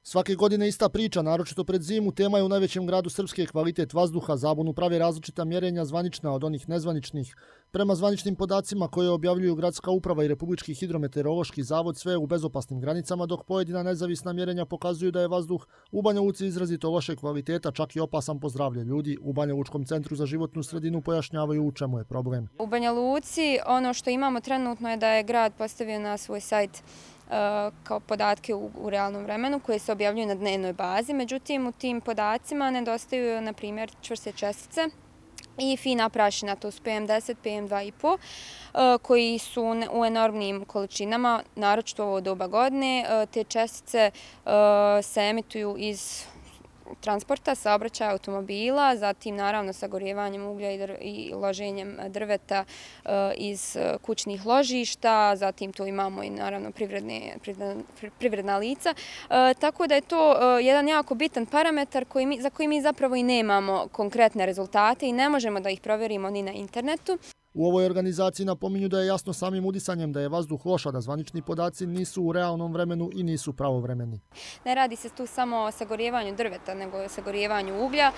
Svake godine ista priča, naročito pred zimu, tema je u najvećem gradu Srpske kvalitet vazduha. Zabunu prave različita mjerenja zvanična od onih nezvaničnih. Prema zvaničnim podacima koje objavljuju Gradska uprava i Republički hidrometeorološki zavod, sve je u bezopasnim granicama, dok pojedina nezavisna mjerenja pokazuju da je vazduh u Banja Luci izrazito loše kvaliteta, čak i opasan po zdravlje ljudi. U Banja Lučkom centru za životnu sredinu pojašnjavaju u čemu je problem. U Banja Luci ono što imamo trenutno je da je grad postavio na svoj sajt kao podatke u realnom vremenu koje se objavljuju na dnevnoj bazi. Međutim, u tim podacima nedostaju, na primjer, čvrste čestice i fina prašina, to su PM10, PM2,5, koji su u enormnim količinama, naročito u ovo doba godine. Te čestice se emituju iz transporta, saobraćaja automobila, zatim naravno sagorijevanjem uglja i loženjem drveta iz kućnih ložišta, zatim tu imamo i naravno privredna lica. Tako da je to jedan jako bitan parametar za koji mi zapravo i nemamo konkretne rezultate i ne možemo da ih provjerimo ni na internetu. U ovoj organizaciji napominju da je jasno samim udisanjem da je vazduh loš, a da zvanični podaci nisu u realnom vremenu i nisu pravovremeni. Ne radi se tu samo o sagorijevanju drveta, nego o sagorijevanju uglja.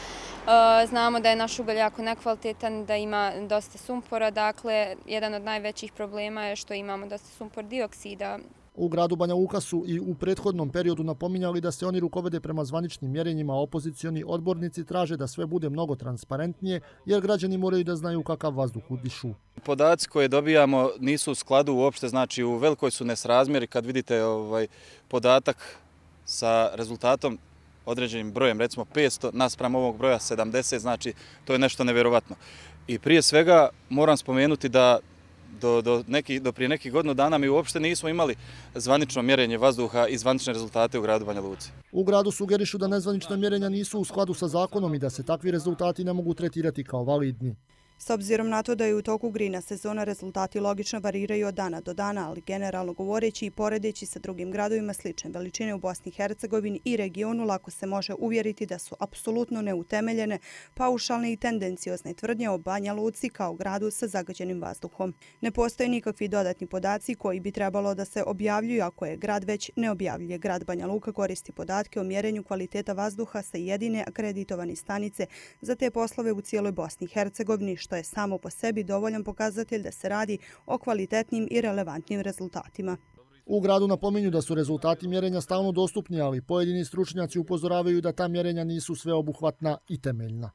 Znamo da je naš ugalj jako nekvalitetan, da ima dosta sumpora, dakle, jedan od najvećih problema je što imamo dosta sumpor dioksida. U gradu Banja Luka su i u prethodnom periodu napominjali da se oni rukovode prema zvaničnim mjerenjima, a opozicioni odbornici traže da sve bude mnogo transparentnije, jer građani moraju da znaju kakav vazduh udišu. Podaci koje dobijamo nisu u skladu uopšte, znači u velikoj su nesrazmjeri. Kad vidite podatak sa rezultatom određenim brojem, recimo 500 naspram ovog broja 70, znači to je nešto nevjerovatno. I prije svega moram spomenuti da do prije nekih godinu dana mi uopšte nismo imali zvanično mjerenje vazduha i zvanične rezultate u gradu Banja Luci. U gradu sugerišu da nezvanična mjerenja nisu u skladu sa zakonom i da se takvi rezultati ne mogu tretirati kao validni. S obzirom na to da je u toku grina sezona, rezultati logično variraju od dana do dana, ali generalno govoreći i poredeći sa drugim gradovima slične veličine u Bosni i Hercegovini i regionu, lako se može uvjeriti da su apsolutno neutemeljene, paušalne i tendenciozne tvrdnje o Banja Luci kao gradu sa zagađenim vazduhom. Ne postoje nikakvi dodatni podaci koji bi trebalo da se objavljuju ako je grad već ne objavljuje. Grad Banja Luka koristi podatke o mjerenju kvaliteta vazduha sa jedine akreditovane stanice za te poslove u cijeloj Bosni i Hercegovini, što je samo po sebi dovoljan pokazatelj da se radi o kvalitetnim i relevantnim rezultatima. U gradu napominju da su rezultati mjerenja stalno dostupni, ali pojedini stručnjaci upozoravaju da ta mjerenja nisu sveobuhvatna i temeljna.